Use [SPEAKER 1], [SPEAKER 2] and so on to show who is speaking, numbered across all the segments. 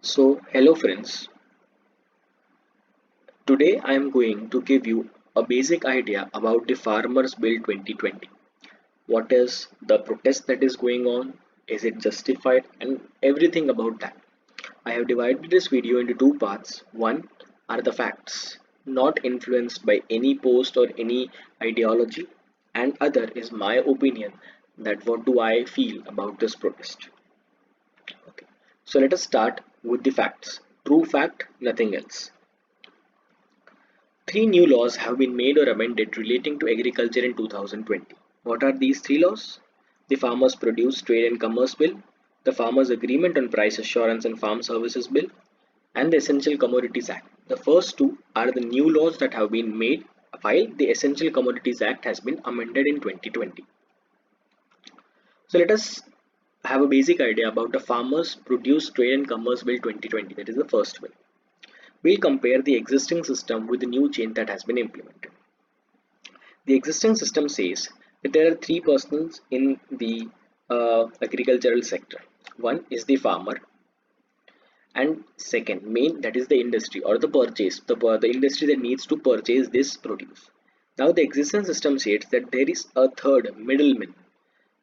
[SPEAKER 1] Hello friends. Today I am going to give you a basic idea about the Farmers Bill 2020. What is the protest that is going on? Is it justified? And everything about that. I have divided this video into two parts. One are the facts, not influenced by any post or any ideology, and other is my opinion that what do I feel about this protest. Okay. So let us start with the facts. True fact, nothing else. Three new laws have been made or amended relating to agriculture in 2020. What are these three laws? The Farmers Produce Trade and Commerce Bill, the Farmers Agreement on Price Assurance and Farm Services Bill, and the Essential Commodities Act. The first two are the new laws that have been made while the Essential Commodities Act has been amended in 2020. So let us have a basic idea about the Farmers Produce Trade and Commerce Bill 2020. That is the first bill. We'll compare the existing system with the new change that has been implemented. The existing system says that there are three persons in the agricultural sector. One is the farmer, and second, main, that is the industry or the purchase, the industry that needs to purchase this produce. Now, the existing system states that there is a third middleman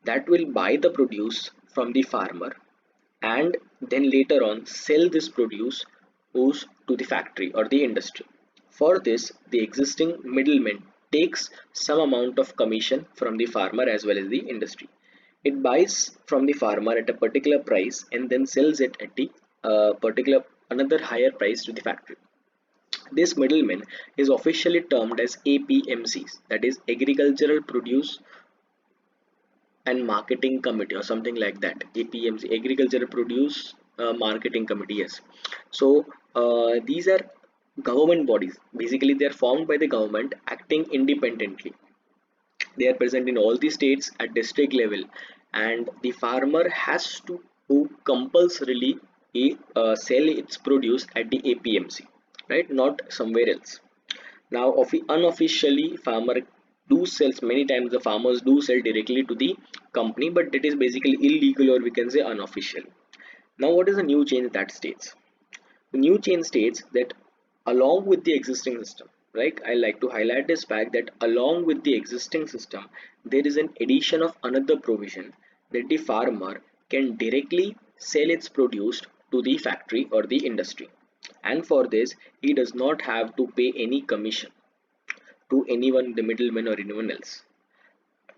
[SPEAKER 1] that will buy the produce from the farmer and then later on sell this produce goes to the factory or the industry. For this, the existing middleman takes some amount of commission from the farmer as well as the industry. It buys from the farmer at a particular price and then sells it at the particular another higher price to the factory. This middleman is officially termed as APMCs, that is Agricultural Produce and Marketing Committee or something like that. APMC, Agricultural Produce Marketing Committee. Yes. These are government bodies. Basically, they are formed by the government acting independently. They are present in all the states at district level, and the farmer has to who compulsorily sell its produce at the APMC, right? Not somewhere else. Now, unofficially, farmer do sells many times. The farmers do sell directly to the company, but that is basically illegal, or we can say unofficial. Now, what is the new change that states? The new change states that along with the existing system, right? I like to highlight this fact that along with the existing system, there is an addition of another provision that the farmer can directly sell its produce to the factory or the industry, and for this he does not have to pay any commission to anyone, the middleman or anyone else.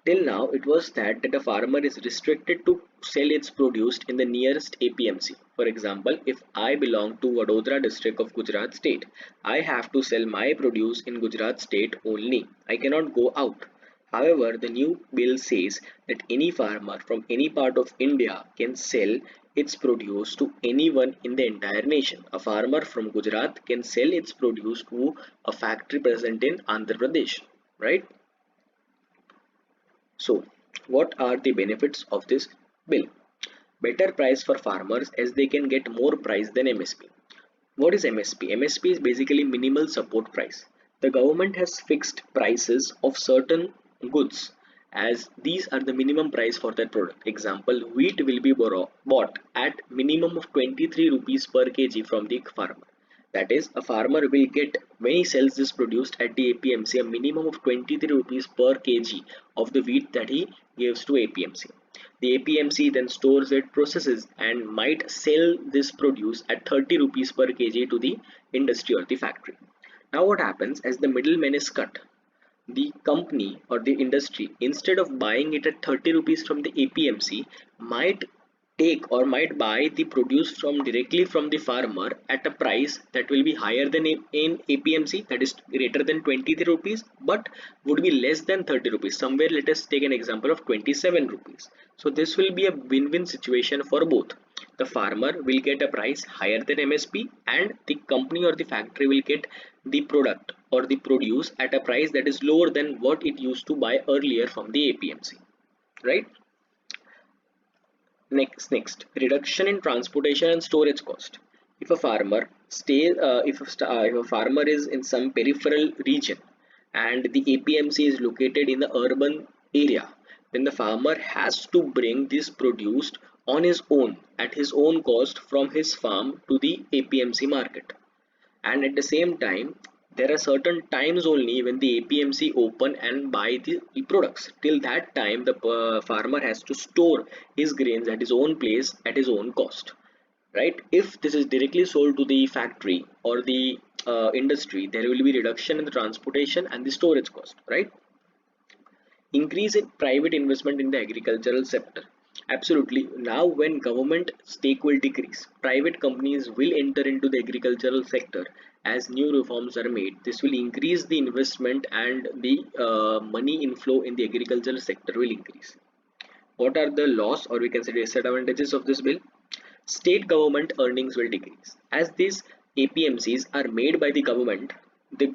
[SPEAKER 1] Till now, it was that a farmer is restricted to sell its produce in the nearest APMC. For example, if I belong to Vadodara district of Gujarat state, I have to sell my produce in Gujarat state only. I cannot go out. However, the new bill says that any farmer from any part of India can sell its produce to anyone in the entire nation. A farmer from Gujarat can sell its produce to a factory present in Andhra Pradesh, right? So, what are the benefits of this bill? Better price for farmers as they can get more price than MSP. What is MSP? MSP is basically minimal support price. The government has fixed prices of certain goods as these are the minimum price for that product. Example, wheat will be bought at minimum of 23 rupees per kg from the farmer. That is, a farmer will get when he sells this produced at the APMC a minimum of 23 rupees per kg of the wheat that he gives to APMC. The APMC then stores it, processes, and might sell this produce at 30 rupees per kg to the industry or the factory. Now, what happens as the middleman is cut? The company or the industry, instead of buying it at 30 rupees from the APMC, might take or might buy the produce from directly from the farmer at a price that will be higher than in APMC, that is greater than 23 rupees, but would be less than 30 rupees. Somewhere let us take an example of 27 rupees. So this will be a win-win situation for both. The farmer will get a price higher than MSP, and the company or the factory will get the product or the produce at a price that is lower than what it used to buy earlier from the APMC, right? Next, reduction in transportation and storage cost. If a farmer if a farmer is in some peripheral region and the APMC is located in the urban area, then the farmer has to bring this produced on his own at his own cost from his farm to the APMC market. And at the same time, there are certain times only when the APMC open and buy the products. Till that time, the farmer has to store his grains at his own place at his own cost, right? If this is directly sold to the factory or the industry, there will be reduction in the transportation and the storage cost, right? Increase in private investment in the agricultural sector. Absolutely. Now when government stake will decrease, private companies will enter into the agricultural sector. As new reforms are made, this will increase the investment and the money inflow in the agricultural sector will increase. What are the loss, or we can say disadvantages of this bill? State government earnings will decrease. As these APMCs are made by the government, they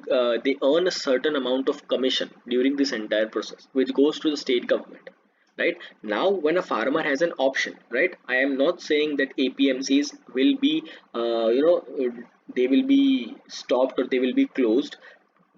[SPEAKER 1] earn a certain amount of commission during this entire process, which goes to the state government. Right now, when a farmer has an option, right? I am not saying that APMCs will be, they will be stopped or they will be closed.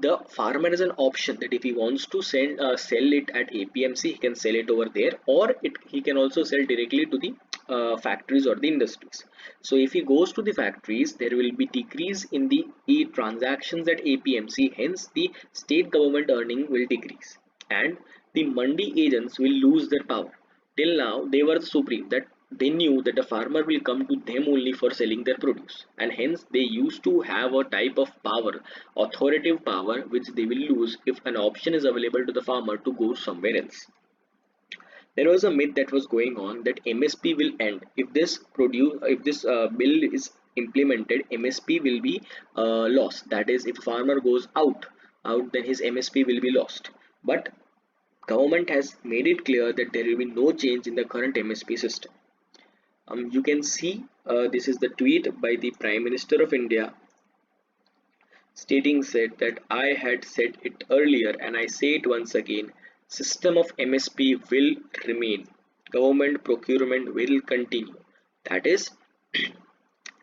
[SPEAKER 1] The farmer has an option that if he wants to sell it at APMC, he can sell it over there, or he can also sell directly to the factories or the industries. So if he goes to the factories, there will be decrease in the transactions at APMC, hence the state government earning will decrease, and the mandi agents will lose their power. Till now, they were the supreme, that they knew that the farmer will come to them only for selling their produce, and hence they used to have a type of power, authoritative power, which they will lose if an option is available to the farmer to go somewhere else. There was a myth that was going on that MSP will end if this bill is implemented. MSP will be lost. That is, if a farmer goes out, then his MSP will be lost. But government has made it clear that there will be no change in the current MSP system. You can see this is the tweet by the Prime Minister of India, stating said that I had said it earlier and I say it once again, system of MSP will remain, government procurement will continue. That is,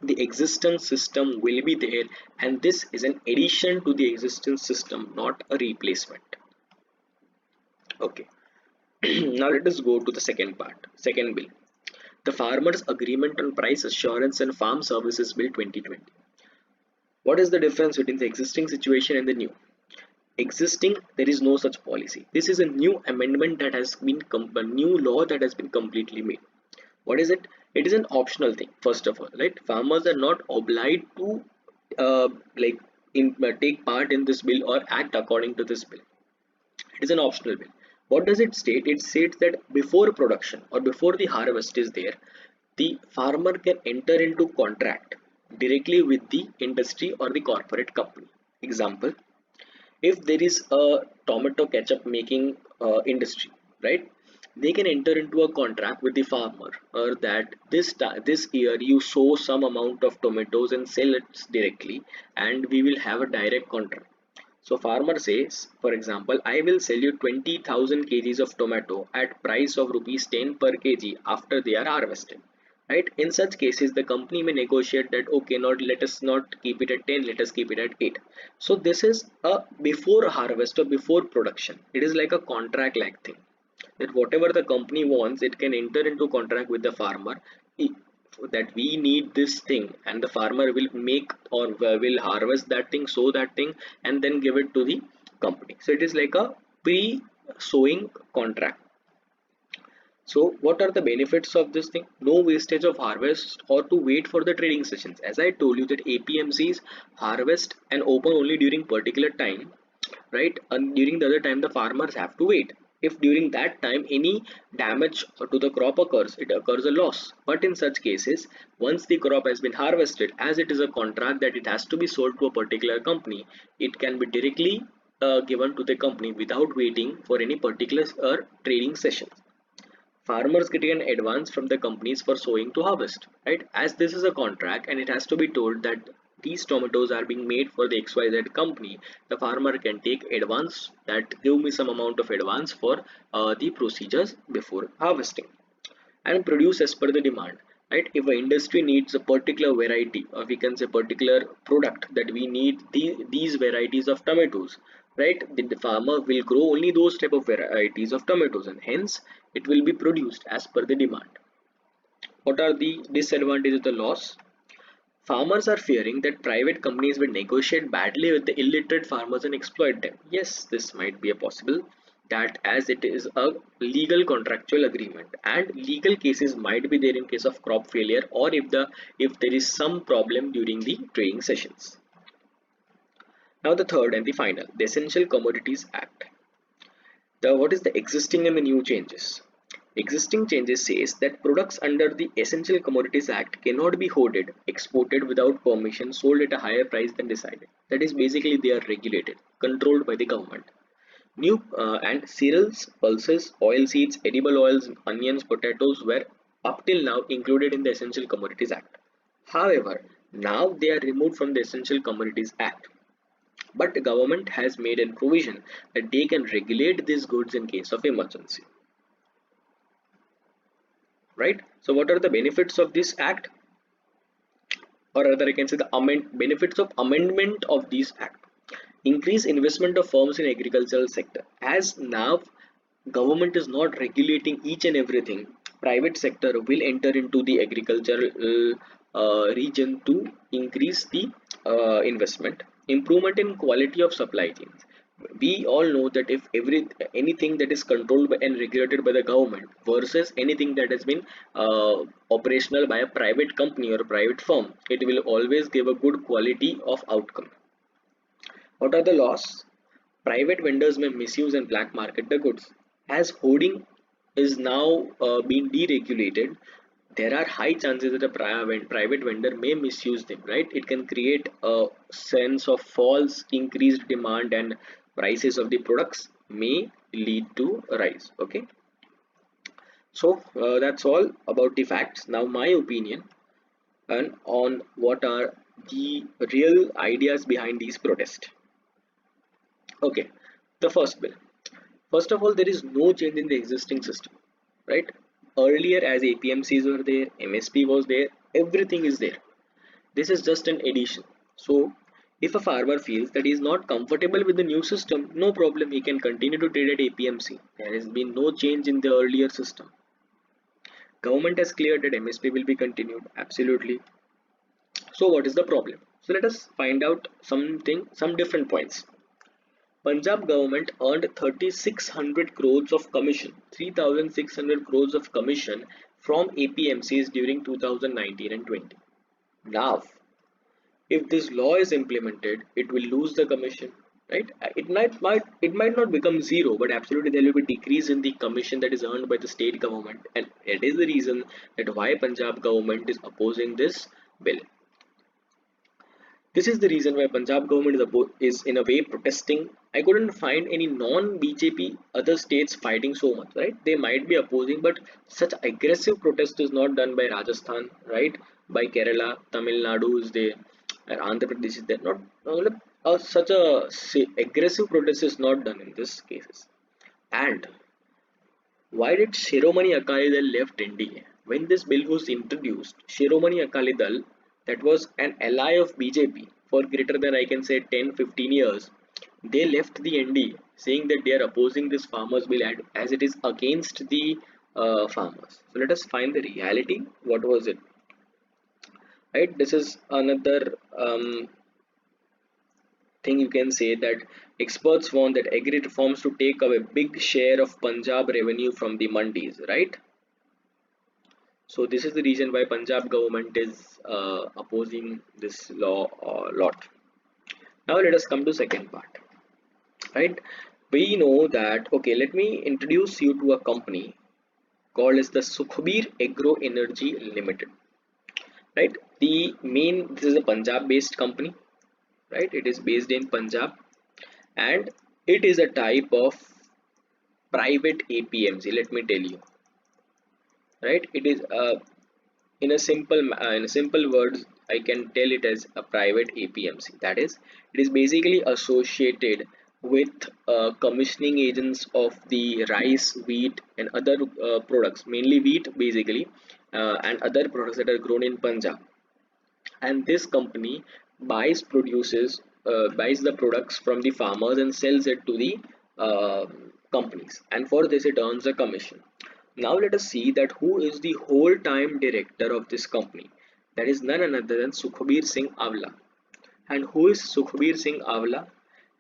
[SPEAKER 1] the existing system will be there, and this is an addition to the existing system, not a replacement. Okay. Now let us go to the second bill, the Farmers Agreement on Price Assurance and Farm Services Bill 2020. What is the difference between the existing situation and the new? Existing, there is no such policy. This is a new amendment that has been a new law that has been completely made. What is it? It is an optional thing. First of all, right? Farmers are not obliged to uh, like take part in this bill or act according to this bill. It is an optional bill. What does it state? It states that before production or before the harvest is there, the farmer can enter into contract directly with the industry or the corporate company. Example, if there is a tomato ketchup making industry, right? They can enter into a contract with the farmer, or that this year you sow some amount of tomatoes and sell it directly, and we will have a direct contract. So farmer says, for example, I will sell you 20,000 kgs of tomato at price of rupees 10 per kg after they are harvested. Right? In such cases, the company may negotiate that okay, not let us not keep it at 10, let us keep it at 8. So this is a before harvest or before production. It is like a contract like thing, that whatever the company wants, it can enter into contract with the farmer that we need this thing, and the farmer will make or will harvest that thing, sow that thing, and then give it to the company. So it is like a pre-sowing contract. So what are the benefits of this thing? No wastage of harvest or to wait for the trading sessions. As I told you that APMCs harvest and open only during particular time, right? And during the other time the farmers have to wait. If during that time any damage to the crop occurs, it occurs a loss. But in such cases, once the crop has been harvested, as it is a contract that it has to be sold to a particular company, it can be directly given to the company without waiting for any particular trading sessions. Farmers getting an advance from the companies for sowing to harvest, right? As this is a contract and it has to be told that these tomatoes are being made for the XYZ company, the farmer can take advance, that give me some amount of advance for the procedures before harvesting, and produce as per the demand. Right? If an industry needs a particular variety, or we can say particular product, that we need these varieties of tomatoes, right? Then the farmer will grow only those type of varieties of tomatoes, and hence it will be produced as per the demand. What are the disadvantages of the laws? Farmers are fearing that private companies will negotiate badly with the illiterate farmers and exploit them. Yes, this might be a possible, that as it is a legal contractual agreement and legal cases might be there in case of crop failure or if there is some problem during the trading sessions. Now the third and the final, the Essential Commodities Act. What is the existing and the new changes? Existing changes says that products under the Essential Commodities Act cannot be hoarded, exported without permission, sold at a higher price than decided. That is basically they are regulated, controlled by the government. New and cereals, pulses, oil seeds, edible oils, onions, potatoes were up till now included in the Essential Commodities Act. However, now they are removed from the Essential Commodities Act. But the government has made a provision that they can regulate these goods in case of emergency. Right? So what are the benefits of this act? Or rather I can say the benefits of amendment of this act. Increase investment of firms in agricultural sector. As now government is not regulating each and everything, private sector will enter into the agricultural region to increase the investment. Improvement in quality of supply chains. We all know that if anything that is controlled by and regulated by the government versus anything that has been operational by a private company or a private firm, it will always give a good quality of outcome. What are the laws? Private vendors may misuse and black market the goods. As hoarding is now being deregulated, there are high chances that a private vendor may misuse them, right? It can create a sense of false increased demand and prices of the products may lead to a rise. Okay, so that's all about the facts. Now my opinion and on what are the real ideas behind these protests. Okay, the first bill. First of all, there is no change in the existing system, right? Earlier, as APMCs were there, MSP was there, everything is there. This is just an addition. So, if a farmer feels that he is not comfortable with the new system, no problem, he can continue to trade at APMC. There has been no change in the earlier system. Government has cleared that MSP will be continued, absolutely. So, what is the problem? So, let us find out some different points. Punjab government earned 3600 crores of commission, 3600 crores of commission from APMCs during 2019 and 20. Now, if this law is implemented, it will lose the commission, right? It might not become zero, but absolutely there will be decrease in the commission that is earned by the state government, and it is the reason that why Punjab government is opposing this bill. This is the reason why Punjab government is in a way protesting. I couldn't find any non-BJP other states fighting so much, right? They might be opposing, but such aggressive protest is not done by Rajasthan, right? By Kerala, Tamil Nadu is there, and Andhra Pradesh is there. Such a aggressive protest is not done in these cases. And why did Shiromani Akali Dal left NDA? When this bill was introduced, Shiromani Akali Dal, that was an ally of BJP for greater than I can say 10-15 years, they left the NDA saying that they are opposing this farmers bill as it is against the farmers. So let us find the reality. What was it? Right, this is another thing you can say that experts want that agri reforms to take away big share of Punjab revenue from the mandis, right? So this is the reason why Punjab government is opposing this law a lot. Now let us come to second part, right? We know that, okay, let me introduce you to a company called as the Sukhbir Agro Energy Limited, right? This is a Punjab based company, right? It is based in Punjab and it is a type of private APMC, let me tell you, right? It is in a simple words I can tell it as a private APMC. That is, it is basically associated with commissioning agents of the rice, wheat and other products, mainly wheat basically, and other products that are grown in Punjab. And this company buys the products from the farmers and sells it to the companies, and for this it earns a commission. Now let us see that who is the whole time director of this company. That is none other than Sukhbir Singh Avla. And who is Sukhbir Singh Avla?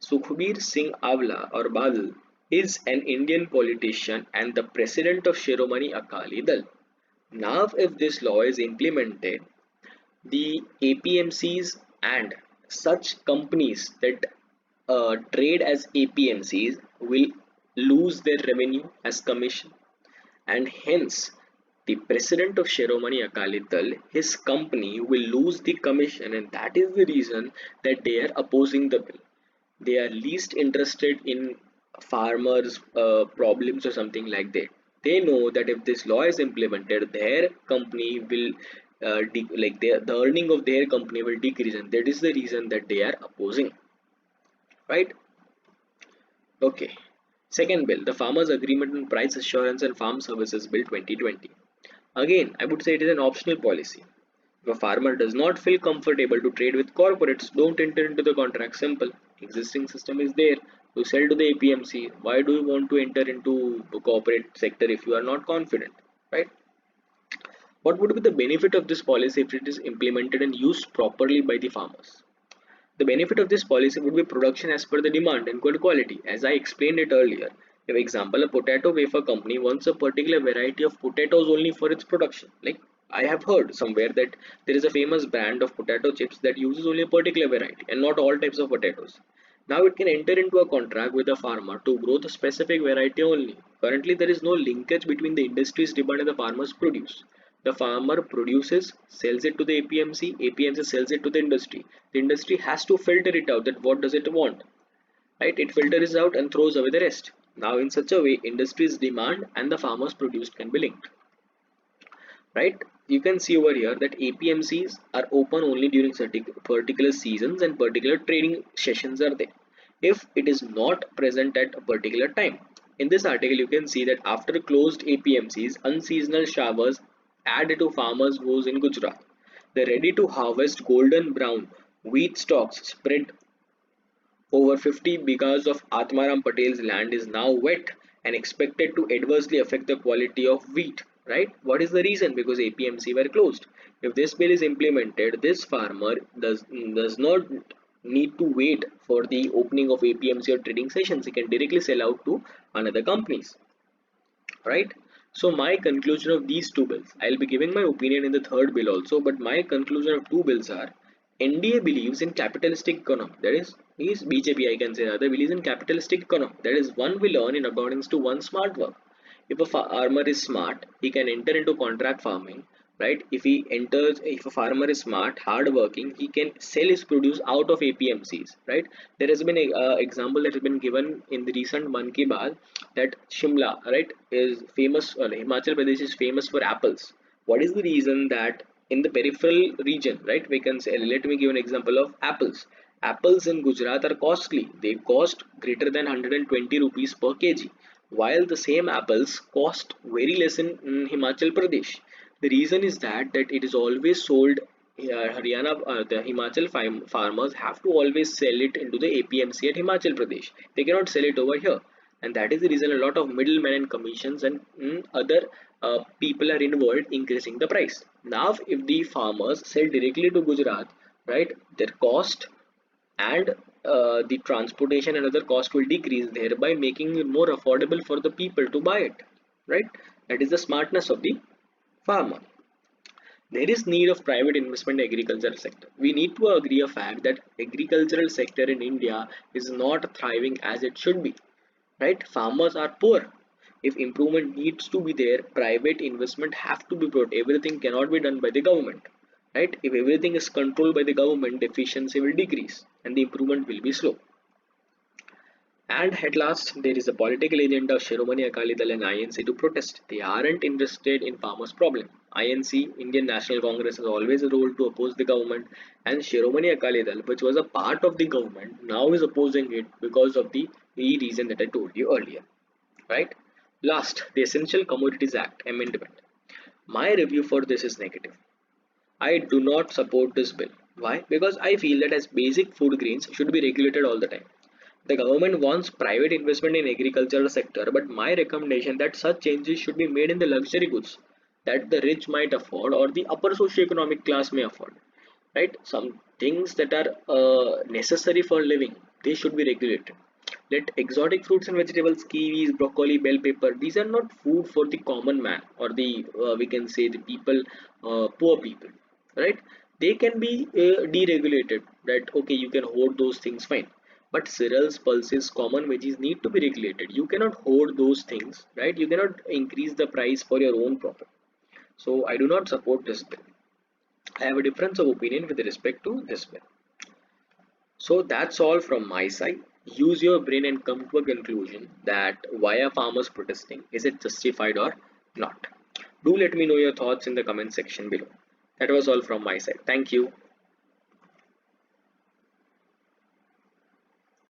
[SPEAKER 1] Sukhbir Singh Avla or Badal is an Indian politician and the president of Shiromani Akali Dal. Now if this law is implemented, the APMCs and such companies that trade as APMCs will lose their revenue as commission, and hence the president of Shiromani Akali Dal, his company will lose the commission, and that is the reason that they are opposing the bill. They are least interested in farmers' problems or something like that. They know that if this law is implemented, their company will the earning of their company will decrease, and that is the reason that they are opposing. Right? Okay. Second bill, the Farmers Agreement on Price Assurance and Farm Services Bill 2020. Again, I would say it is an optional policy. If a farmer does not feel comfortable to trade with corporates, don't enter into the contract. Simple. Existing system is there. You sell to the APMC. Why do you want to enter into the corporate sector if you are not confident? Right? What would be the benefit of this policy if it is implemented and used properly by the farmers? The benefit of this policy would be production as per the demand and good quality. As I explained it earlier, for example, a potato wafer company wants a particular variety of potatoes only for its production. Like I have heard somewhere that there is a famous brand of potato chips that uses only a particular variety and not all types of potatoes. Now it can enter into a contract with a farmer to grow the specific variety only. Currently, there is no linkage between the industry's demand and the farmer's produce. The farmer produces, sells it to the APMC, APMC sells it to the industry. The industry has to filter it out that what does it want, right? It filters out and throws away the rest. Now in such a way, industry's demand and the farmers produced can be linked, right? You can see over here that APMCs are open only during certain particular seasons and particular trading sessions are there. If it is not present at a particular time. In this article, you can see that after closed APMCs, unseasonal showers add to farmers' woes in Gujarat. The ready to harvest golden brown wheat stalks spread over 50 bighas of Atmaram Patel's land is now wet and expected to adversely affect the quality of wheat. Right? What is the reason? Because APMC were closed. If this bill is implemented, this farmer does not need to wait for the opening of APMC or trading sessions. He can directly sell out to another companies. Right? So my conclusion of these two bills, I'll be giving my opinion in the third bill also, but my conclusion of two bills are NDA believes in capitalistic economy. That is BJP, I can say rather, believes in capitalistic economy. That is, one will earn in accordance to one smart work. If a farmer is smart, he can enter into contract farming, right? If a farmer is smart, hard working, he can sell his produce out of APMCs, right? There has been a example that has been given in the recent Mann Ki Baat that Shimla, right, is famous, Himachal Pradesh is famous for apples. What is the reason that in the peripheral region, right, we can say, let me give an example of apples. Apples in Gujarat are costly. They cost greater than 120 rupees per kg, while the same apples cost very less in Himachal Pradesh. The reason is that it is always sold. Haryana, the Himachal farmers have to always sell it into the APMC at Himachal Pradesh. They cannot sell it over here, and that is the reason a lot of middlemen and commissions and other people are involved increasing the price. Now, if the farmers sell directly to Gujarat, right, their cost and the transportation and other cost will decrease, thereby making it more affordable for the people to buy it, right? That is the smartness of the farmer. There is need of private investment in agricultural sector. We need to agree a fact that agricultural sector in India is not thriving as it should be, right? Farmers are poor. If improvement needs to be there, private investment have to be brought. Everything cannot be done by the government, right? If everything is controlled by the government, efficiency will decrease and the improvement will be slow. And at last, there is a political agenda of Shiromani Akali Dal and INC to protest. They aren't interested in farmers' problem. INC, Indian National Congress, has always a role to oppose the government, and Shiromani Akali Dal, which was a part of the government, now is opposing it because of the reason that I told you earlier. Right? Last, the Essential Commodities Act amendment. My review for this is negative. I do not support this bill. Why? Because I feel that as basic food grains should be regulated all the time. The government wants private investment in agricultural sector, but my recommendation that such changes should be made in the luxury goods that the rich might afford or the upper socioeconomic class may afford. Right? Some things that are necessary for living, they should be regulated. Let exotic fruits and vegetables, kiwis, broccoli, bell pepper, these are not food for the common man or the we can say the people, poor people, right? They can be deregulated. That okay, you can hoard those things, fine. But cereals, pulses, common veggies need to be regulated. You cannot hoard those things, right? You cannot increase the price for your own profit. So I do not support this bill. I have a difference of opinion with respect to this bill. So that's all from my side. Use your brain and come to a conclusion that why are farmers protesting? Is it justified or not? Do let me know your thoughts in the comment section below. That was all from my side. Thank you.